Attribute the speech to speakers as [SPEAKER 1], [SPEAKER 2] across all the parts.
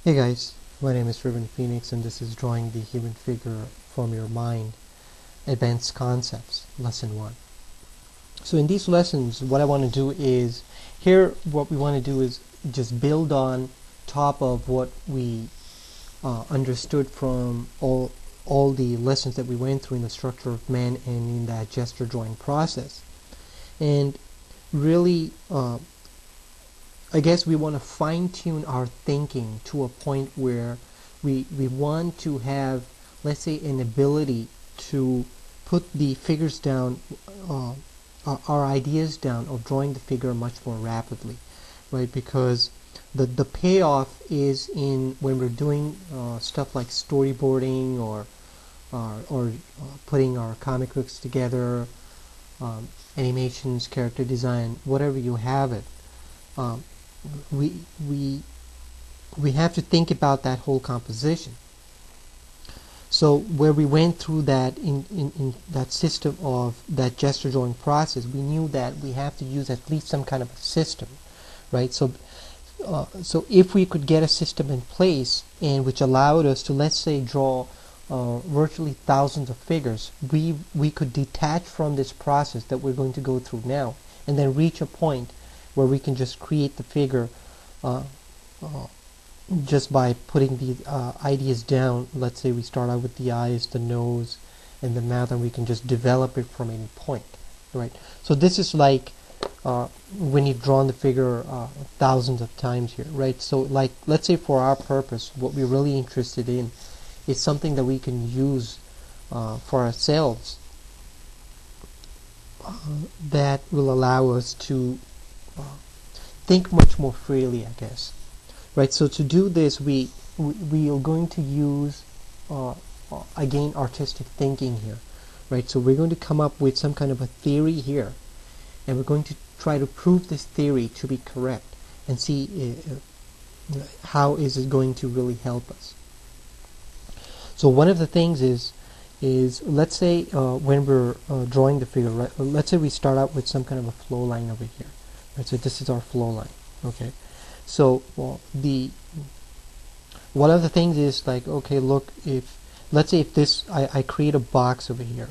[SPEAKER 1] Hey guys, my name is Ruben Phoenix and this is Drawing the Human Figure from Your Mind, Advanced Concepts, Lesson 1. So in these lessons, what I want to do is, what we want to do is just build on top of what we understood from all the lessons that we went through in the structure of man and in that gesture drawing process. And really, I guess we want to fine-tune our thinking to a point where we want to have, let's say, an ability to put the figures down, our ideas down of drawing the figure much more rapidly, right? Because the payoff is in when we're doing stuff like storyboarding or putting our comic books together, animations, character design, whatever you have it. We have to think about that whole composition. So where we went through that in that system of that gesture drawing process, we knew that we have to use at least some kind of a system, right? So if we could get a system in place and which allowed us to, let's say, draw virtually thousands of figures, we could detach from this process that we're going to go through now and then reach a point where we can just create the figure just by putting the ideas down. Let's say we start out with the eyes, the nose, and the mouth, and we can just develop it from any point, right? So this is like when you've drawn the figure thousands of times here, right? So like, let's say for our purpose, what we're really interested in is something that we can use for ourselves that will allow us to think much more freely, I guess, right? So to do this, we are going to use again artistic thinking here, right? So we're going to come up with some kind of a theory here, and we're going to try to prove this theory to be correct and see how is it going to really help us. So one of the things is let's say when we're drawing the figure, right? Let's say we start out with some kind of a flow line over here. Right, so this is our flow line. Okay, so one of the things is like, okay, look, let's say if this I create a box over here.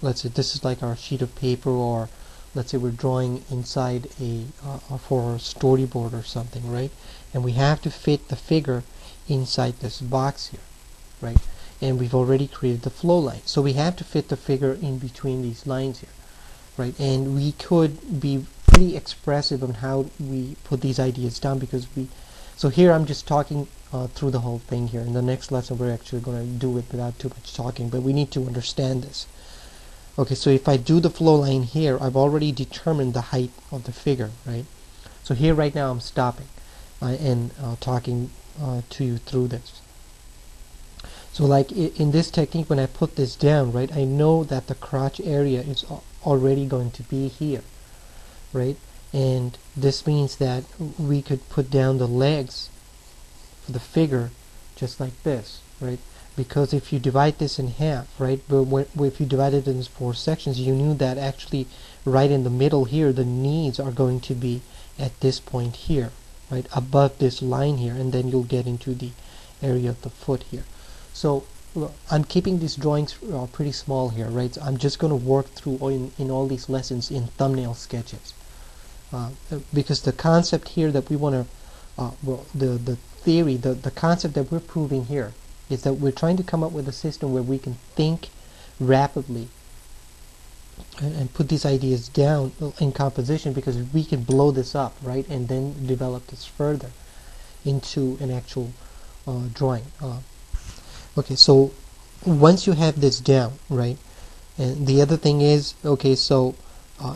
[SPEAKER 1] Let's say this is like our sheet of paper, or let's say we're drawing inside for a storyboard or something, right? And we have to fit the figure inside this box here, right? And we've already created the flow line, so we have to fit the figure in between these lines here, right? And we could be pretty expressive on how we put these ideas down, because so here I'm just talking through the whole thing here. In the next lesson we're actually going to do it without too much talking, but we need to understand this. Okay, so if I do the flow line here, I've already determined the height of the figure, right? So here right now I'm stopping and talking to you through this. So like in this technique, when I put this down, right, I know that the crotch area is already going to be here, right? And this means that we could put down the legs for the figure just like this, right? Because if you divide this in half, right, but if you divide it in 4 sections, you knew that actually right in the middle here, the knees are going to be at this point here, right, above this line here, and then you'll get into the area of the foot here. So I'm keeping these drawings pretty small here, right? So I'm just going to work through in all these lessons in thumbnail sketches, because the concept here that we want to, the theory, the concept that we're proving here is that we're trying to come up with a system where we can think rapidly and put these ideas down in composition, because we can blow this up, right, and then develop this further into an actual drawing. Okay, so once you have this down, right, and the other thing is, okay, so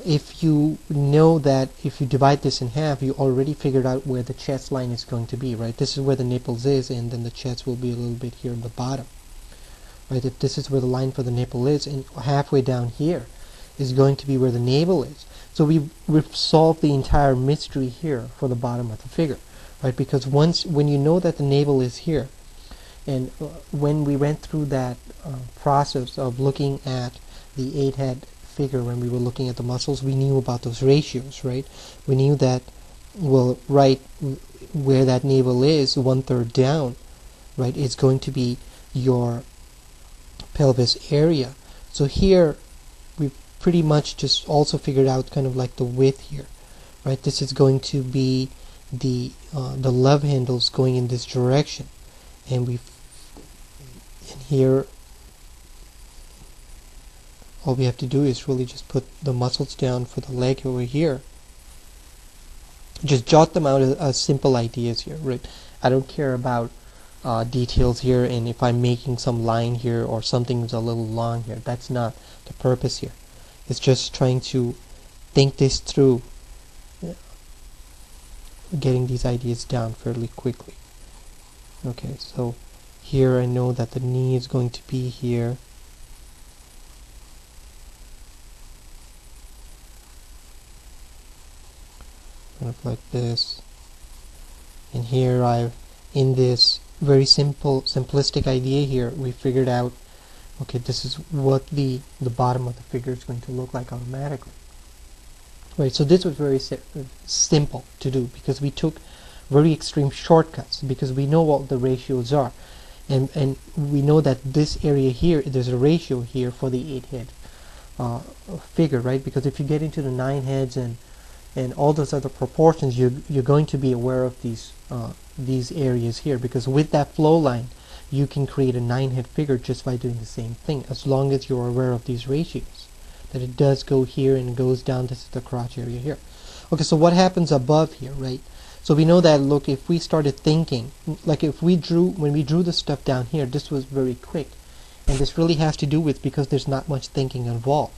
[SPEAKER 1] if you know that if you divide this in half, you already figured out where the chest line is going to be, right? This is where the nipples is, and then the chest will be a little bit here in the bottom, right? If this is where the line for the nipple is, and halfway down here is going to be where the navel is. So we've solved the entire mystery here for the bottom of the figure, right? Because when you know that the navel is here, and when we went through that process of looking at the 8-head figure, when we were looking at the muscles, we knew about those ratios, right? We knew that well, right where that navel is, 1/3 down, right, it's going to be your pelvis area. So here we pretty much just also figured out kind of like the width here, right? This is going to be the love handles going in this direction, and here all we have to do is really just put the muscles down for the leg over here. Just jot them out as simple ideas here, right? I don't care about details here, and if I'm making some line here or something's a little long here, that's not the purpose here. It's just trying to think this through, getting these ideas down fairly quickly. Okay, so here I know that the knee is going to be here. Kind of like this. And here I've, in this very simplistic idea here, we figured out, okay, this is what the bottom of the figure is going to look like automatically. Right, so this was very simple to do because we took very extreme shortcuts because we know what the ratios are, and we know that this area here, there's a ratio here for the 8-head figure, right? Because if you get into the 9 heads and all those other proportions, you're going to be aware of these areas here, because with that flow line you can create a 9-head figure just by doing the same thing, as long as you're aware of these ratios, that it does go here and goes down. This is the crotch area here. Okay, so what happens above here, right? So we know that, look, if we started thinking, like if we drew, when we drew the stuff down here, this was very quick, and this really has to do with because there's not much thinking involved,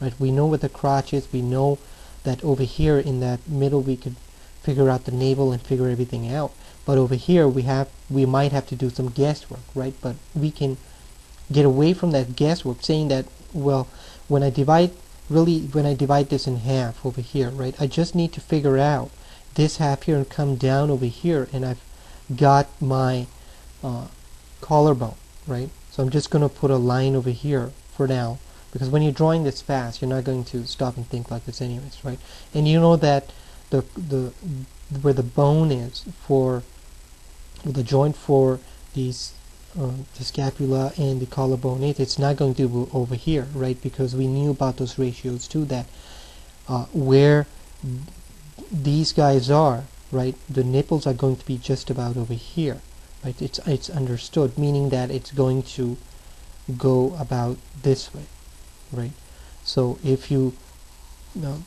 [SPEAKER 1] right? We know what the crotch is, we know that over here in that middle we could figure out the navel and figure everything out, but over here we might have to do some guesswork, right? But we can get away from that guesswork, saying that, well, when I divide this in half over here, right, I just need to figure out this half here and come down over here, and I've got my collarbone, right? So I'm just going to put a line over here for now, because when you're drawing this fast, you're not going to stop and think like this anyways, right? And you know that where the bone is for the joint for these the scapula and the collarbone is, it's not going to be over here, right? Because we knew about those ratios too, that where these guys are, right, the nipples are going to be just about over here, right? It's understood, meaning that it's going to go about this way, right? So if you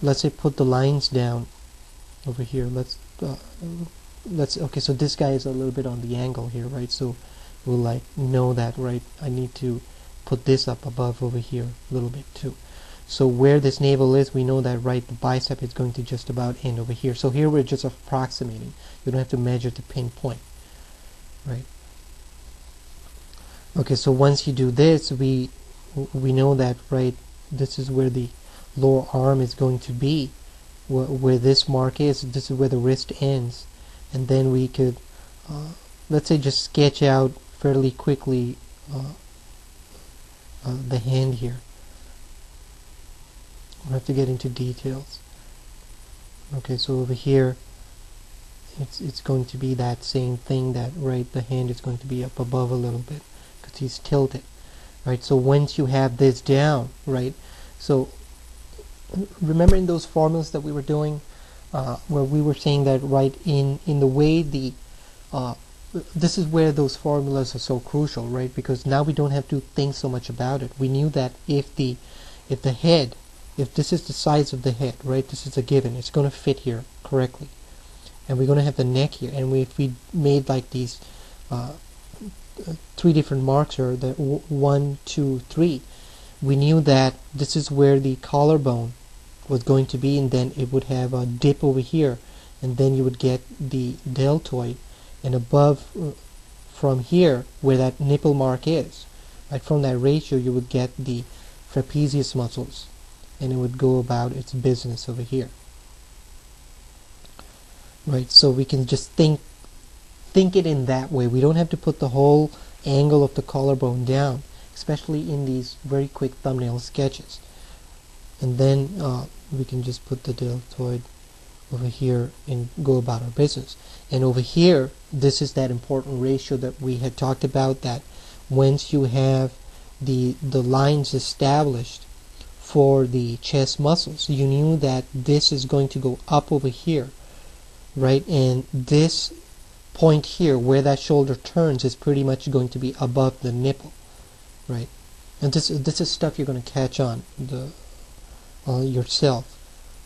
[SPEAKER 1] let's say put the lines down over here, let's okay, so this guy is a little bit on the angle here, right? So we'll like know that, right, I need to put this up above over here a little bit too. So where this navel is, we know that, right, the bicep is going to just about end over here. So here we're just approximating. You don't have to measure to pinpoint, right? Okay, so once you do this, we know that, right, this is where the lower arm is going to be, where this mark is. This is where the wrist ends, and then we could let's say just sketch out fairly quickly the hand here. We'll have to get into details. Okay, so over here it's going to be that same thing, that, right, the hand is going to be up above a little bit because he's tilted, right? So once you have this down, right, so remember in those formulas that we were doing where we were saying that, right, in the way the this is where those formulas are so crucial, right? Because now we don't have to think so much about it. We knew that if the head, if this is the size of the head, right, this is a given, it's going to fit here correctly, and we're going to have the neck here, and if we made like these 3 different marks, or the 1, 2, 3, we knew that this is where the collarbone was going to be, and then it would have a dip over here, and then you would get the deltoid, and above from here where that nipple mark is, right, from that ratio you would get the trapezius muscles, and it would go about its business over here, right? So we can just think it in that way. We don't have to put the whole angle of the collarbone down, especially in these very quick thumbnail sketches. And then we can just put the deltoid over here and go about our business. And over here, this is that important ratio that we had talked about, that once you have the lines established for the chest muscles, you knew that this is going to go up over here, right? And this point here where that shoulder turns is pretty much going to be above the nipple, right? And this is stuff you're going to catch on yourself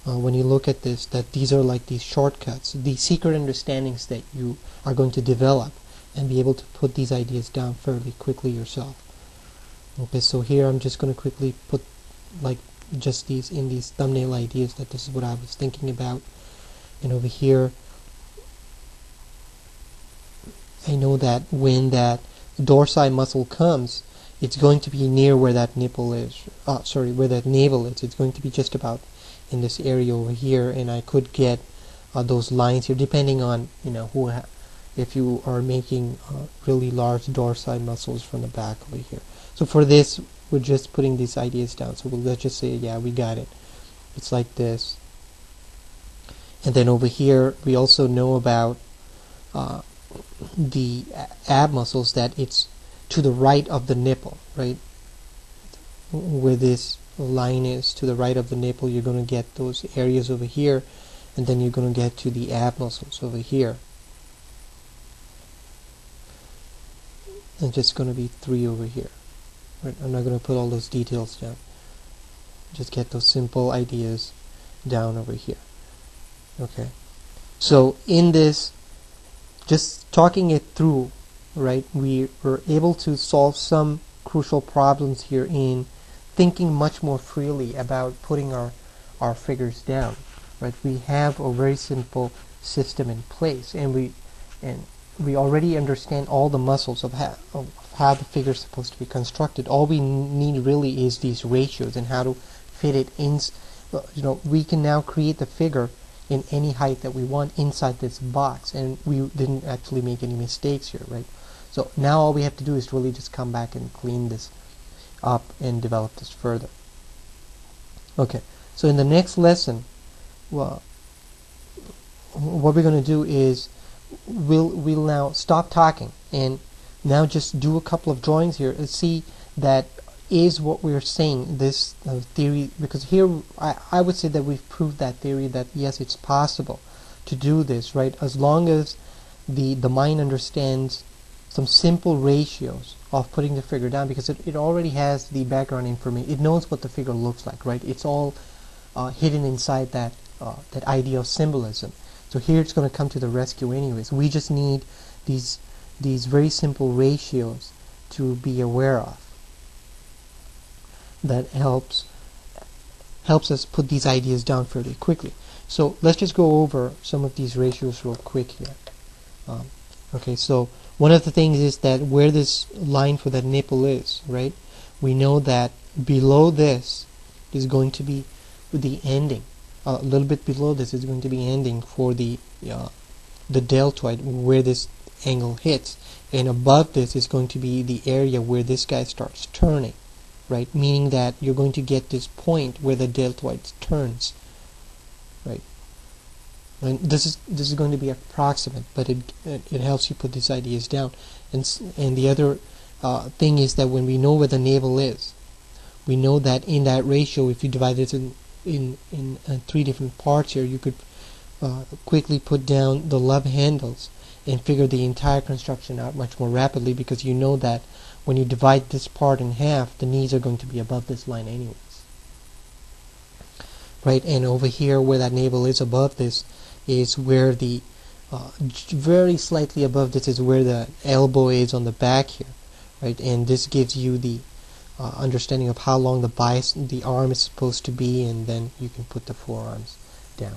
[SPEAKER 1] when you look at this, that these are like these shortcuts, these secret understandings that you are going to develop and be able to put these ideas down fairly quickly yourself. Okay, so here I'm just going to quickly put like just these in these thumbnail ideas, that this is what I was thinking about. And over here, I know that when that dorsi muscle comes, it's going to be near where that nipple is. Where that navel is. It's going to be just about in this area over here, and I could get those lines here, depending on if you are making really large dorsi muscles from the back over here. So for this, we're just putting these ideas down. So let's just say, yeah, we got it. It's like this. And then over here, we also know about the ab muscles, that it's to the right of the nipple, right? Where this line is to the right of the nipple, you're going to get those areas over here, and then you're going to get to the ab muscles over here. And just going to be 3 over here. Right? I'm not going to put all those details down. Just get those simple ideas down over here. Okay. So in this, just talking it through, right, we were able to solve some crucial problems here in thinking much more freely about putting our figures down. Right? We have a very simple system in place, and we already understand all the muscles of how the figure is supposed to be constructed. All we need really is these ratios and how to fit it in. We can now create the figure in any height that we want inside this box, and we didn't actually make any mistakes here, right? So now all we have to do is really just come back and clean this up and develop this further. Okay, so in the next lesson, well, what we're going to do is we'll now stop talking and now just do a couple of drawings here and see that is what we're saying, this theory, because here I would say that we've proved that theory, that yes, it's possible to do this, right, as long as the mind understands some simple ratios of putting the figure down, because it already has the background information. It knows what the figure looks like, right? It's all hidden inside that idea of symbolism. So here it's going to come to the rescue anyways. We just need these very simple ratios to be aware of. That helps us put these ideas down fairly quickly. So let's just go over some of these ratios real quick here. Okay, so one of the things is that where this line for that nipple is, right? We know that below this is going to be the ending. A little bit below this is going to be ending for the deltoid, where this angle hits, and above this is going to be the area where this guy starts turning, right? Meaning that you're going to get this point where the deltoid turns, right? And this is going to be approximate, but it helps you put these ideas down. And the other thing is that when we know where the navel is, we know that in that ratio, if you divide it in 3 different parts here, you could quickly put down the love handles and figure the entire construction out much more rapidly, because you know that when you divide this part in half, the knees are going to be above this line anyways, right? And over here where that navel is above this is where the very slightly above this is where the elbow is on the back here, right? And this gives you the understanding of how long the arm is supposed to be, and then you can put the forearms down.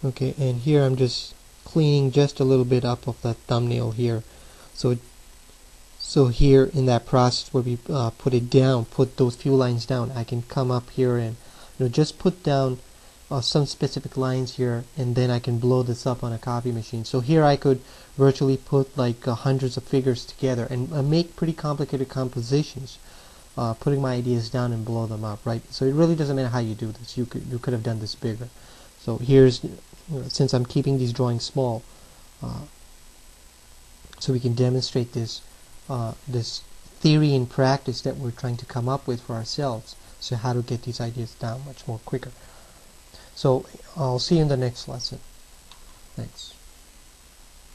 [SPEAKER 1] Okay, and here I'm just cleaning just a little bit up of that thumbnail here. So here in that process where we put it down, put those few lines down, I can come up here and just put down some specific lines here, and then I can blow this up on a copy machine. So here I could virtually put like hundreds of figures together and make pretty complicated compositions putting my ideas down and blow them up, right? So it really doesn't matter how you do this. You could have done this bigger. So here's, since I'm keeping these drawings small, so we can demonstrate this this theory and practice that we're trying to come up with for ourselves. So how to get these ideas down much more quicker. So I'll see you in the next lesson. Thanks.